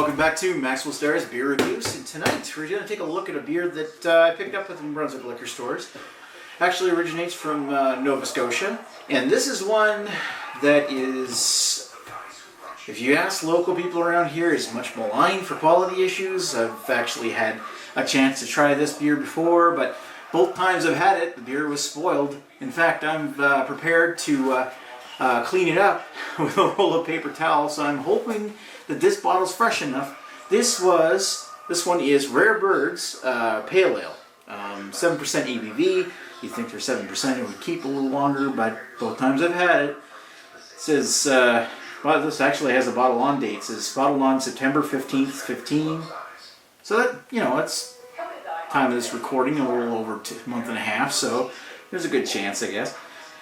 Welcome back to Maxwell Starr's Beer Reviews, and tonight we're going to take a look at a beer that I picked up at the New Brunswick liquor stores. Actually originates from Nova Scotia, and this is one that is, if you ask local people around here, is much maligned for quality issues. I've actually had a chance to try this beer before, but both times I've had it, the beer was spoiled. In fact, I'm prepared to clean it up with a roll of paper towel, so I'm hoping that this bottle's fresh enough. This one is Rare Bird's Pale Ale, 7% ABV. You'd think for 7% it would keep a little longer, but both times I've had it, it says, well, this actually has a bottle on date. It says bottled on September 15th, 15. So that, you know, it's time of this recording, a little over a month and a half, so there's a good chance, I guess.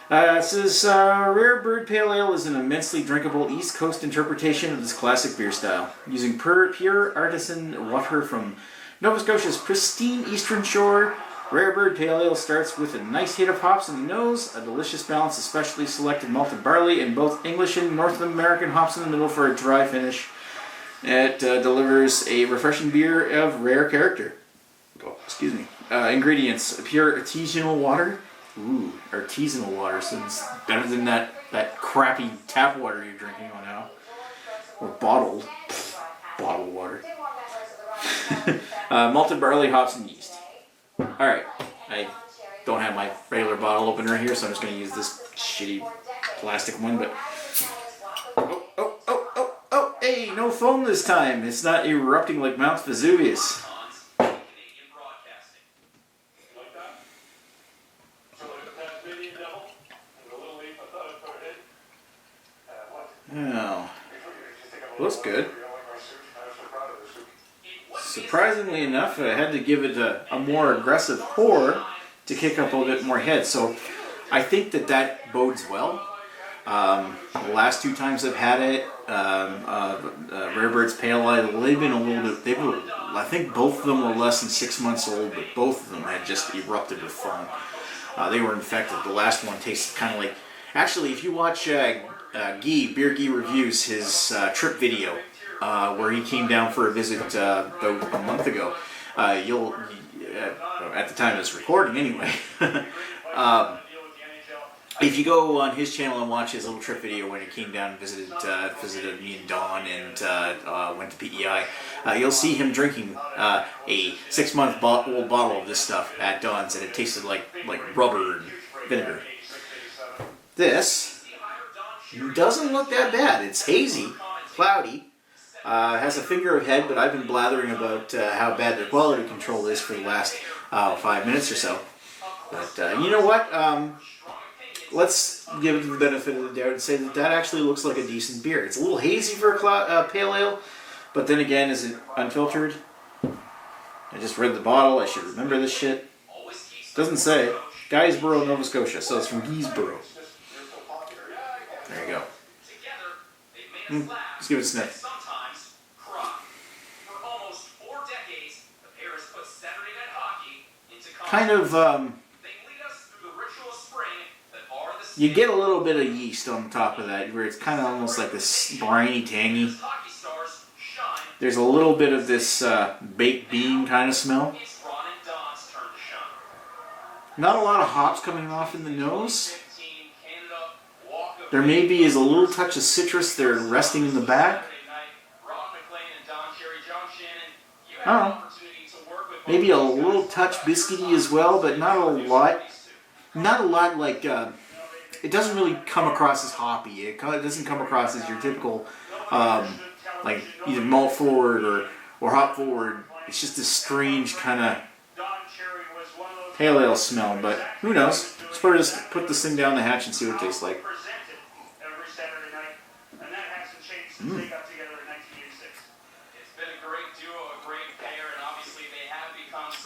It says, Rare Bird Pale Ale is an immensely drinkable East Coast interpretation of this classic beer style. Using pure artisan water from Nova Scotia's pristine eastern shore, Rare Bird Pale Ale starts with a nice hit of hops in the nose, a delicious balance of specially selected malted barley, and both English and North American hops in the middle for a dry finish. It delivers a refreshing beer of rare character. Oh, excuse me. Ingredients: pure artisanal water. Ooh, artisanal water, so it's better than that crappy tap water you're drinking on now. Or bottled water. Malted barley, hops, and yeast. Alright, I don't have my regular bottle opener here, so I'm just going to use this shitty plastic one, but... Oh, hey, no foam this time. It's not erupting like Mount Vesuvius. Now, looks good. Surprisingly enough, I had to give it a more aggressive pour to kick up a little bit more head. So I think that bodes well. The last two times I've had it, Rare Bird's Pale Ale, they've been a little bit. I think both of them were less than 6 months old, but both of them had just erupted with foam. They were infected. The last one tasted kind of like. Actually, if you watch Beer Guy Reviews, his trip video, where he came down for a visit about a month ago, at the time of this recording anyway, if you go on his channel and watch his little trip video when he came down and visited me and Dawn and went to PEI, you'll see him drinking a 6-month old bottle of this stuff at Dawn's, and it tasted like rubber and vinegar. This doesn't look that bad. It's hazy, cloudy, has a figure of head, but I've been blathering about how bad their quality control is for the last 5 minutes or so. But you know what? Let's give it the benefit of the doubt and say that actually looks like a decent beer. It's a little hazy for a pale ale, but then again, is it unfiltered? I just read the bottle. I should remember this shit. Doesn't say. Guysborough, Nova Scotia, so it's from Guysborough. There you go. Let's give it a sniff. Kind of, you get a little bit of yeast on top of that, where it's kind of almost like this briny, tangy. There's a little bit of this baked bean kind of smell. Not a lot of hops coming off in the nose. There maybe is a little touch of citrus there resting in the back. I don't know. Maybe a little touch biscuity as well, but not a lot. Not a lot like, it doesn't really come across as hoppy. It doesn't come across as your typical, like either malt forward or hop forward. It's just this strange kind of pale ale smell, but who knows? Just put this thing down the hatch and see what it tastes like.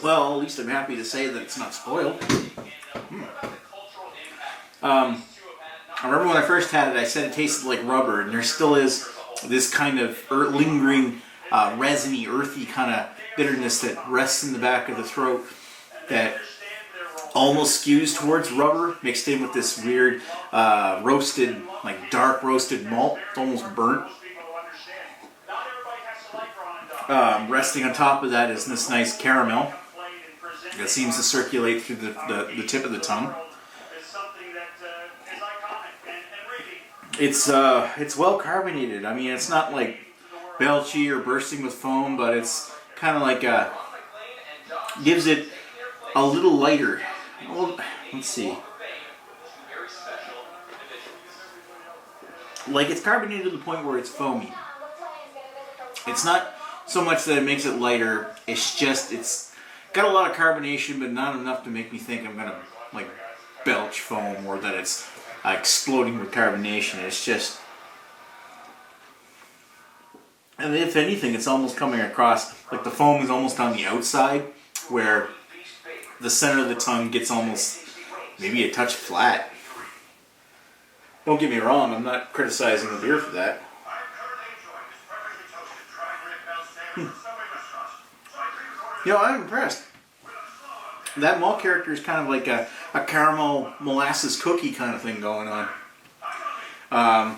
Well, at least I'm happy to say that it's not spoiled. I remember when I first had it, I said it tasted like rubber, and there still is this kind of lingering, resiny, earthy kind of bitterness that rests in the back of the throat that almost skews towards rubber, mixed in with this weird roasted, like dark roasted malt. It's almost burnt. Resting on top of that is this nice caramel that seems to circulate through the tip of the tongue. It's well carbonated. I mean, it's not like belchy or bursting with foam, but it's kind of like gives it a little lighter. Well, let's see. Like, it's carbonated to the point where it's foamy. It's not so much that it makes it lighter. It's just it's got a lot of carbonation, but not enough to make me think I'm gonna like belch foam or that it's exploding with carbonation. It's just, and if anything, it's almost coming across like the foam is almost on the outside, where the center of the tongue gets almost maybe a touch flat. Don't get me wrong, I'm not criticizing the beer for that. You know, I'm impressed. That malt character is kind of like a caramel molasses cookie kind of thing going on. I'm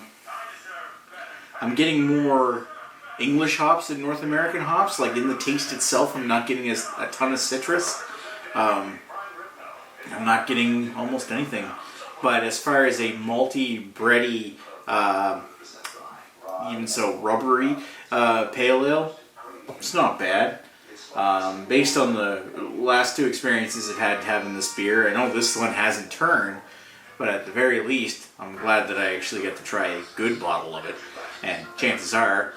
getting more English hops than North American hops. Like in the taste itself, I'm not getting a ton of citrus. I'm not getting almost anything. But as far as a malty, bready, even so rubbery pale ale, it's not bad. Based on the last two experiences I've had having this beer, I know this one hasn't turned, but at the very least, I'm glad that I actually get to try a good bottle of it. And chances are,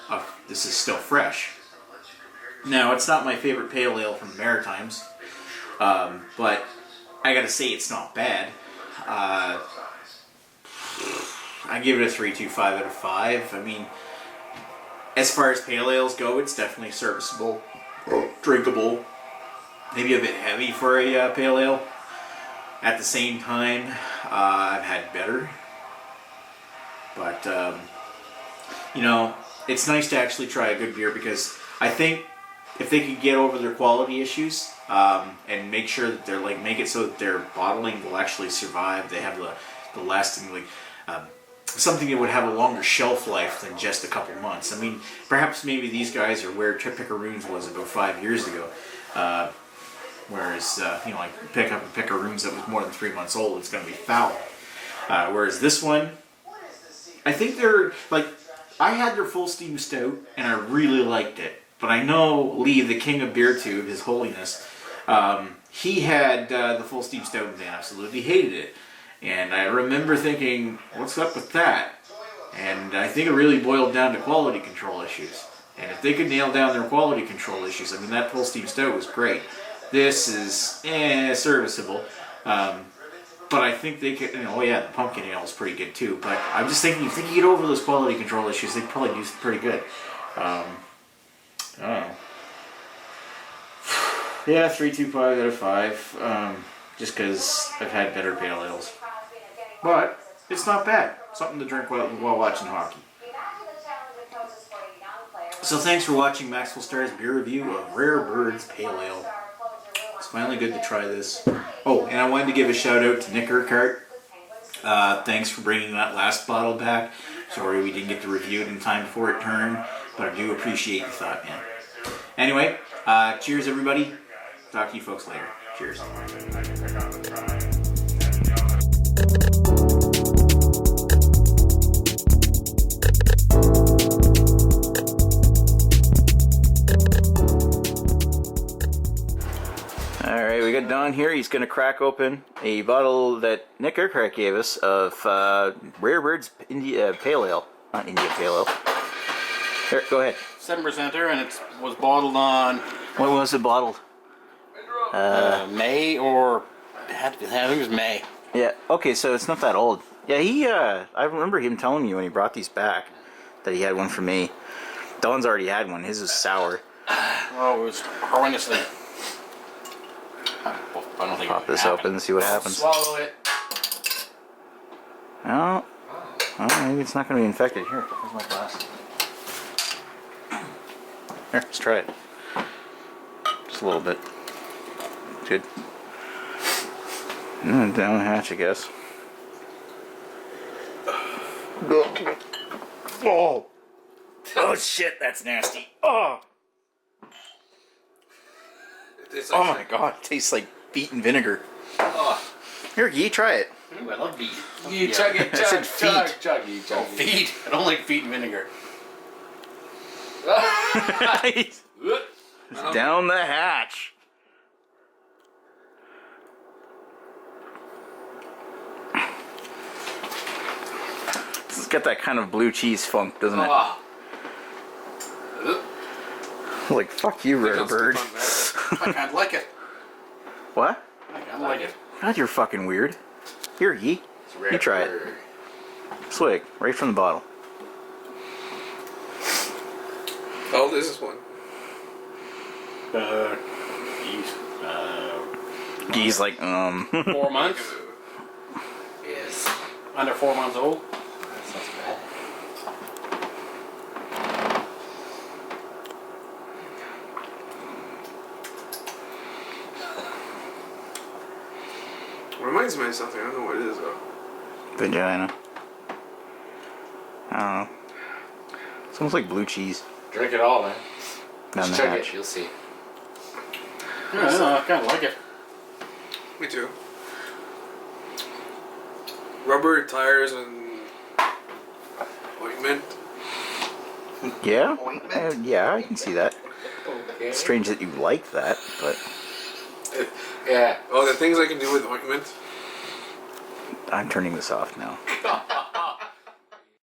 this is still fresh. Now, it's not my favorite pale ale from the Maritimes, but I gotta say it's not bad. I give it a 3.25 out of 5. I mean, as far as pale ales go, it's definitely serviceable, drinkable, maybe a bit heavy for a pale ale. At the same time, I've had better. But, you know, it's nice to actually try a good beer, because I think if they could get over their quality issues and make sure that they're like, make it so that their bottling will actually survive, they have the lasting, like, something that would have a longer shelf life than just a couple months. I mean, perhaps maybe these guys are where Pickaroons was about 5 years ago. Whereas, you know, like pick up a Pickaroons that was more than 3 months old, it's going to be foul. Whereas this one, I think they're, like, I had their Full Steam Stout, and I really liked it. But I know Lee, the king of beer tube, His Holiness, he had the Full Steam Stout and they absolutely hated it. And I remember thinking, what's up with that? And I think it really boiled down to quality control issues. And if they could nail down their quality control issues, I mean, that Full Steam Stout was great. This is serviceable. But I think they could, you know, oh yeah, the pumpkin ale is pretty good too. But I'm just thinking, if they could get over those quality control issues, they'd probably do pretty good. I don't know. Yeah, 3.25 out of 5. Just because I've had better pale ales. But it's not bad. Something to drink while watching hockey. So thanks for watching Maxwell Starr's beer review of Rare Birds Pale Ale. It's finally good to try this. Oh, and I wanted to give a shout out to Nick Urquhart. Thanks for bringing that last bottle back. Sorry we didn't get to review it in time before it turned, but I do appreciate your thought, man. Anyway, cheers everybody. Talk to you folks later. Cheers. Alright, we got Don here. He's going to crack open a bottle that Nick Urquhart gave us of Rare Birds India Pale Ale. Not India Pale Ale. Here, go ahead. 7%er, and it was bottled on... When was it bottled? May, or I think it was May. Yeah. Okay, so it's not that old. Yeah, I remember him telling me when he brought these back that he had one for me. Don's already had one. His was sour. Oh, it was horrendously. I don't think. Pop this open and see what happens. Swallow it. Oh, maybe it's not going to be infected. Here, where's my glass? Here, let's try it. Just a little bit. Good. Down the hatch, I guess. Oh! Oh shit, that's nasty. Oh! tastes Oh like my god, it tastes like feet and vinegar. Oh. Here, Guy, try it. Ooh, I love feet. You chug it, I said chug, feet. chug, you chug Oh, feet. I don't like feet and vinegar. It's down the hatch. It's got that kind of blue cheese funk, doesn't it? Oh. Like, fuck you, rare bird. I kind of like it. What? I kind of like it. God, you're fucking weird. Here, Guy. You try it. Swig, right from the bottle. How old is this one? Geez. Guy's like, 4 months. Yes. Under 4 months old. That's not too bad. Reminds me of something. I don't know what it is though. vagina. I don't know. It's almost like blue cheese. Drink it all, man. Down the Just chug hatch. it. You'll see. Yeah, I kind of like it. Me too. Rubber tires and ointment. Yeah? Ointment? Yeah, I can see that. Okay. Strange that you like that, but Yeah. Oh, the things I can do with ointment. I'm turning this off now.